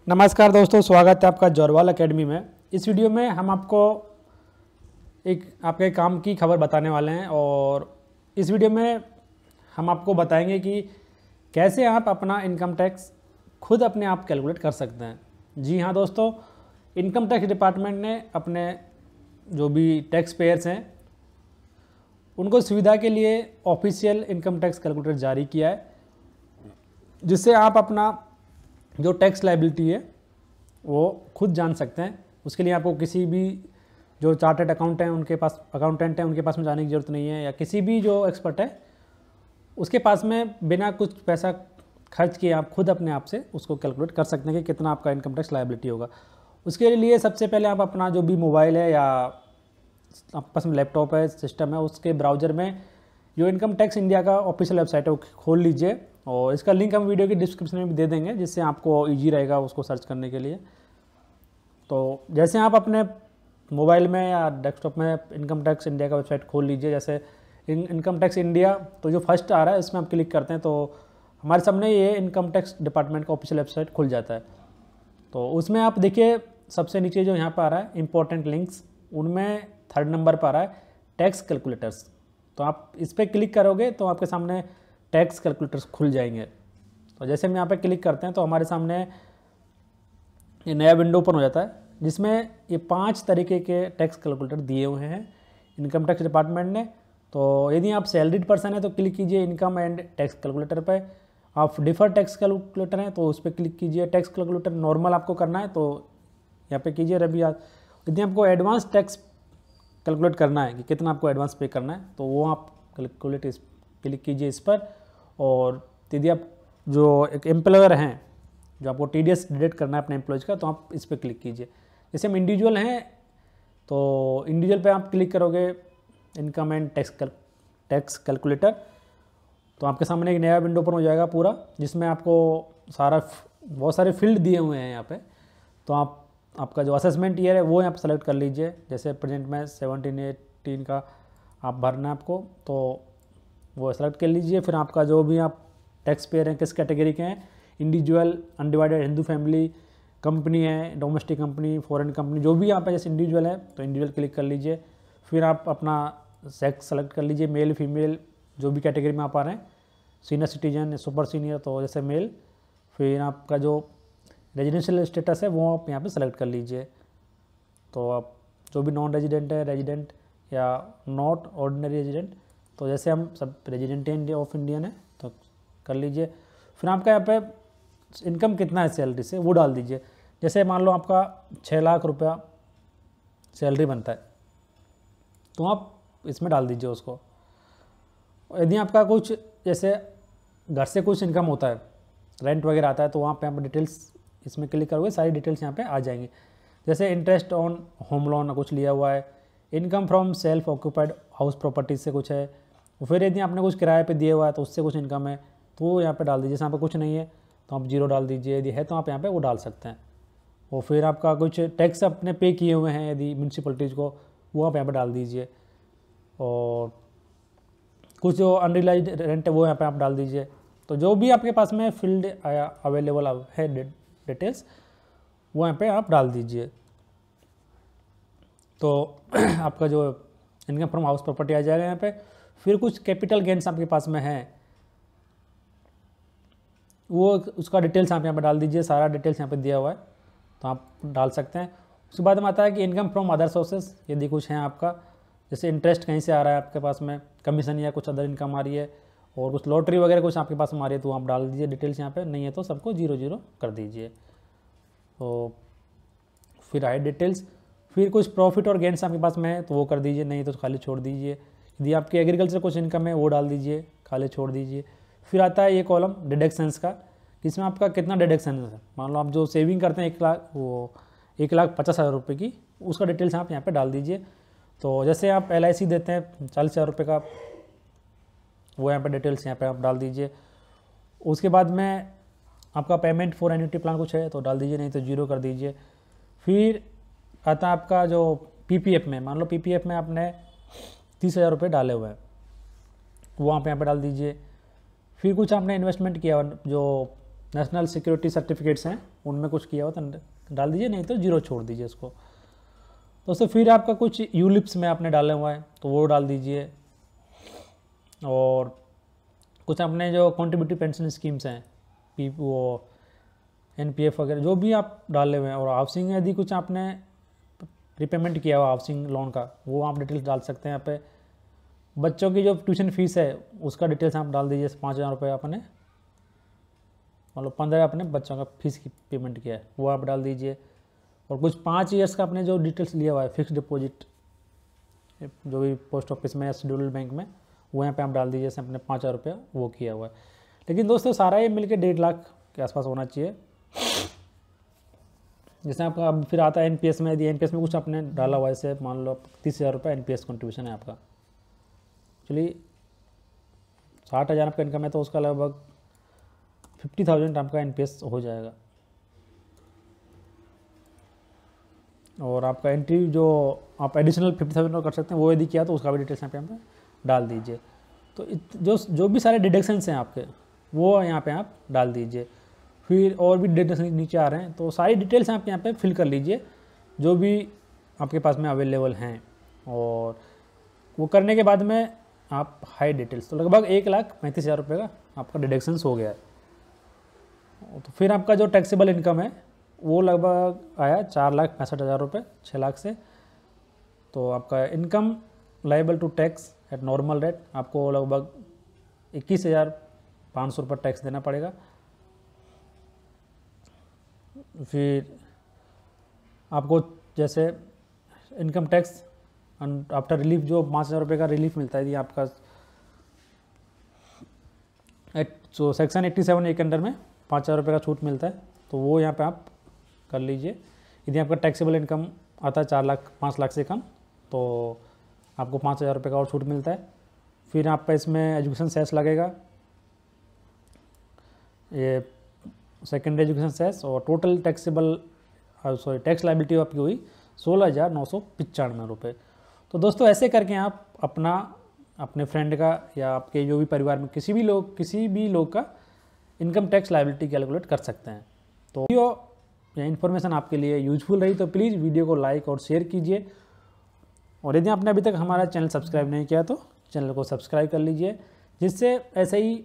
नमस्कार दोस्तों, स्वागत है आपका जौरवाल एकेडमी में। इस वीडियो में हम आपको आपके काम की खबर बताने वाले हैं और इस वीडियो में हम आपको बताएंगे कि कैसे आप अपना इनकम टैक्स खुद अपने आप कैलकुलेट कर सकते हैं। जी हाँ दोस्तों, इनकम टैक्स डिपार्टमेंट ने अपने जो भी टैक्स पेयर्स हैं उनको सुविधा के लिए ऑफिशियल इनकम टैक्स कैलकुलेटर जारी किया है, जिससे आप अपना जो टैक्स लायबिलिटी है वो खुद जान सकते हैं। उसके लिए आपको किसी भी जो चार्टर्ड अकाउंटेंट हैं उनके पास में जाने की ज़रूरत नहीं है, या किसी भी जो एक्सपर्ट है उसके पास में बिना कुछ पैसा खर्च किए आप खुद अपने आप से उसको कैलकुलेट कर सकते हैं कि कितना आपका इनकम टैक्स लायबिलिटी होगा। उसके लिए सबसे पहले आप अपना जो भी मोबाइल है या आपके पास में लैपटॉप है, सिस्टम है, उसके ब्राउज़र में जो इनकम टैक्स इंडिया का ऑफिशियल वेबसाइट है वो खोल लीजिए और इसका लिंक हम वीडियो की डिस्क्रिप्शन में भी दे देंगे, जिससे आपको ईजी रहेगा उसको सर्च करने के लिए। तो जैसे आप अपने मोबाइल में या डेस्कटॉप में इनकम टैक्स इंडिया का वेबसाइट खोल लीजिए, जैसे इनकम टैक्स इंडिया, तो जो फर्स्ट आ रहा है इसमें आप क्लिक करते हैं तो हमारे सामने ये इनकम टैक्स डिपार्टमेंट का ऑफिशियल वेबसाइट खुल जाता है। तो उसमें आप देखिए सबसे नीचे जो यहाँ पर आ रहा है इंपॉर्टेंट लिंक्स, उनमें 3rd नंबर पर आ रहा है टैक्स कैलकुलेटर्स। तो आप इस पर क्लिक करोगे तो आपके सामने टैक्स कैलकुलेटर्स खुल जाएंगे। तो जैसे हम यहाँ पे क्लिक करते हैं तो हमारे सामने ये नया विंडो ओपन हो जाता है, जिसमें ये 5 तरीके के टैक्स कैलकुलेटर दिए हुए हैं इनकम टैक्स डिपार्टमेंट ने। तो यदि आप सैलरीड पर्सन है तो क्लिक कीजिए इनकम एंड टैक्स कैलकुलेटर पे। आप डिफर टैक्स कैलकुलेटर हैं तो उस पर क्लिक कीजिए। टैक्स कैलकुलेटर नॉर्मल आपको करना है तो यहाँ पे कीजिए रवि। यदि आपको एडवांस टैक्स कैलकुलेट करना है कि कितना आपको एडवांस पे करना है तो वो आप कैलकुलेट क्लिक कीजिए इस पर। और यदि आप जो एक एम्प्लॉयर हैं जो आपको टीडीएस डिडक्ट करना है अपने एम्प्लॉयज़ का, तो आप इस पर क्लिक कीजिए। जैसे हम इंडिविजुअल हैं तो इंडिविजुअल पे आप क्लिक करोगे इनकम एंड टैक्स कैलकुलेटर, तो आपके सामने एक नया विंडो ओपन हो जाएगा पूरा, जिसमें आपको बहुत सारे फील्ड दिए हुए हैं यहाँ पे। तो आपका जो असेसमेंट ईयर है वो यहाँ पे सेलेक्ट कर लीजिए। जैसे प्रेजेंट में 17-18 का आप भरना है आपको, तो वो सेलेक्ट कर लीजिए। फिर आपका जो भी आप टैक्स पेयर हैं किस कैटेगरी के हैं, individual, undivided, Hindu family, company है, डोमेस्टिक कंपनी, फॉरेन कंपनी, जो भी यहाँ पे जैसे इंडिविजुअल है तो इंडिविजुअल क्लिक कर लीजिए। फिर आप अपना सेक्स सेलेक्ट कर लीजिए, मेल फीमेल जो भी कैटेगरी में आप आ रहे हैं, सीनियर सिटीजन, सुपर सीनियर, तो जैसे मेल। फिर आपका जो रेजिडेंशियल स्टेटस है वो आप यहाँ पे सेलेक्ट कर लीजिए। तो आप जो भी नॉन रेजिडेंट है, रेजिडेंट या नॉट ऑर्डिनरी रेजिडेंट, तो जैसे हम सब रेजिडेंट ऑफ इंडियन है तो कर लीजिए। फिर आपका यहाँ पे इनकम कितना है सैलरी से वो डाल दीजिए। जैसे मान लो आपका 6 लाख रुपया सैलरी बनता है तो आप इसमें डाल दीजिए उसको। यदि आपका कुछ जैसे घर से कुछ इनकम होता है, रेंट वगैरह आता है, तो वहाँ पे आप डिटेल्स इसमें क्लिक करोगे, सारी डिटेल्स यहाँ पे आ जाएंगी। जैसे इंटरेस्ट ऑन होम लोन कुछ लिया हुआ है, income from self occupied house properties से कुछ है, फिर यदि आपने कुछ किराए पे दिया हुआ है तो उससे कुछ इनकम है तो यहाँ पे डाल दीजिए। यहाँ पे कुछ नहीं है तो आप 0 डाल दीजिए, यदि है तो आप यहाँ पे वो डाल सकते हैं। और फिर आपका कुछ टैक्स अपने पे किए हुए हैं यदि म्यूनसिपलिटीज़ को, वो आप यहाँ पे डाल दीजिए। और कुछ जो अनरियलाइज्ड रेंट है वो यहाँ पे आप डाल दीजिए। तो जो भी आपके पास में फील्ड अवेलेबल है डिटेल्स वो यहाँ पे आप डाल दीजिए। तो आपका जो इनकम फ्रॉम हाउस प्रॉपर्टी आ जाएगा यहाँ पे। फिर कुछ कैपिटल गेन्स आपके पास में है वो उसका डिटेल्स आप यहाँ पे डाल दीजिए। सारा डिटेल्स यहाँ पे दिया हुआ है तो आप डाल सकते हैं। उसके बाद में आता है कि इनकम फ्रॉम अदर सोर्सेस, यदि कुछ है आपका, जैसे इंटरेस्ट कहीं से आ रहा है आपके पास में, कमीशन या कुछ अदर इनकम आ रही है, और कुछ लॉटरी वगैरह कुछ आपके पास में आ रही है तो आप डाल दीजिए डिटेल्स यहाँ पे। नहीं है तो सबको 0-0 कर दीजिए। तो फिर आए डिटेल्स। फिर कुछ प्रॉफिट और गेन्स आपके पास में है तो वो कर दीजिए, नहीं तो खाली छोड़ दीजिए। यदि आपकी एग्रीकल्चर कुछ इनकम है वो डाल दीजिए, खाली छोड़ दीजिए। फिर आता है ये कॉलम डिडक्शंस का, इसमें आपका कितना डिडक्शन है। मान लो आप जो सेविंग करते हैं 1,50,000 रुपये की, उसका डिटेल्स आप यहाँ पे डाल दीजिए। तो जैसे आप LIC देते हैं 40,000 रुपये का, वो यहाँ पे डिटेल्स यहाँ पे आप डाल दीजिए। उसके बाद में आपका पेमेंट फॉर एन्युटी प्लान कुछ है तो डाल दीजिए, नहीं तो 0 कर दीजिए। फिर आता है आपका जो PPF में, मान लो PPF में आपने 30,000 रुपये डाले हुए हैं, वो आप यहाँ पे डाल दीजिए। फिर कुछ आपने इन्वेस्टमेंट किया जो नेशनल सिक्योरिटी सर्टिफिकेट्स हैं उनमें कुछ किया हो तो डाल दीजिए, नहीं तो 0 छोड़ दीजिए इसको। दोस्तों फिर आपका कुछ यूलिप्स में आपने डाला हुआ है तो वो डाल दीजिए, और कुछ अपने जो कॉन्ट्रीब्यूटिव पेंशन स्कीम्स हैं वो NPF वगैरह जो भी आप डाले हुए हैं, और हाउसिंग यदि कुछ आपने रिपेमेंट किया हुआ हाउसिंग लोन का वो आप डिटेल्स डाल सकते हैं यहाँ पे। बच्चों की जो ट्यूशन फीस है उसका डिटेल्स आप डाल दीजिए, 5,000 रुपये आपने मतलब 15 अपने बच्चों का फीस की पेमेंट किया है वो आप डाल दीजिए। और कुछ 5 ईयर्स का आपने जो डिटेल्स लिया हुआ है फिक्स डिपॉजिट जो भी पोस्ट ऑफिस में या शेड्यूल्ड बैंक में वो यहाँ पे आप डाल दीजिए, जैसे अपने 5,000 रुपये वो किया हुआ है। लेकिन दोस्तों सारा ये मिलके 1.5 लाख के आसपास होना चाहिए। जैसे आपका अब फिर आता है NPS में, यदि NPS में कुछ आपने डाला हुआ है, जैसे मान लो 30,000 रुपये NPS कंट्रीब्यूशन है आपका, चलिए 60,000 आपका इनकम है तो उसका लगभग 50,000 आपका NPS हो जाएगा। और आपका एंट्री जो आप एडिशनल 50,000 कर सकते हैं वो यदि किया तो उसका भी डिटेल्स यहाँ पे डाल दीजिए। तो जो भी सारे डिडक्शंस हैं आपके वो यहाँ पे आप डाल दीजिए। फिर और भी डिटेल्स नीचे आ रहे हैं तो सारी डिटेल्स आप यहाँ पे फिल कर लीजिए जो भी आपके पास में अवेलेबल हैं, और वो करने के बाद में आप हाई डिटेल्स तो लगभग 1,35,000 रुपये का आपका डिडक्शंस हो गया है। तो फिर आपका जो टैक्सेबल इनकम है वो लगभग आया 4,65,000 रुपये 6 लाख से। तो आपका income liable to tax at normal rate आपको लगभग 21,500 रुपये टैक्स देना पड़ेगा। फिर आपको जैसे इनकम टैक्स आफ्टर रिलीफ जो 5,000 रुपये का रिलीफ मिलता है, यदि आपका जो सेक्शन 87A के अंडर में 5,000 रुपये का छूट मिलता है तो वो यहाँ पे आप कर लीजिए। यदि आपका टैक्सेबल इनकम आता है 5 लाख से कम तो आपको 5,000 रुपये का और छूट मिलता है। फिर आपका इसमें एजुकेशन सेस लगेगा, ये सेकेंडरी एजुकेशन सेस, और टोटल टैक्स लायबिलिटी आपकी हुई 16,995 रुपये। तो दोस्तों ऐसे करके आप अपने फ्रेंड का या आपके जो भी परिवार में किसी भी लोग का इनकम टैक्स लायबिलिटी कैलकुलेट कर सकते हैं। तो वीडियो या इन्फॉर्मेशन आपके लिए यूजफुल रही तो प्लीज़ वीडियो को लाइक और शेयर कीजिए, और यदि आपने अभी तक हमारा चैनल सब्सक्राइब नहीं किया तो चैनल को सब्सक्राइब कर लीजिए, जिससे ऐसे ही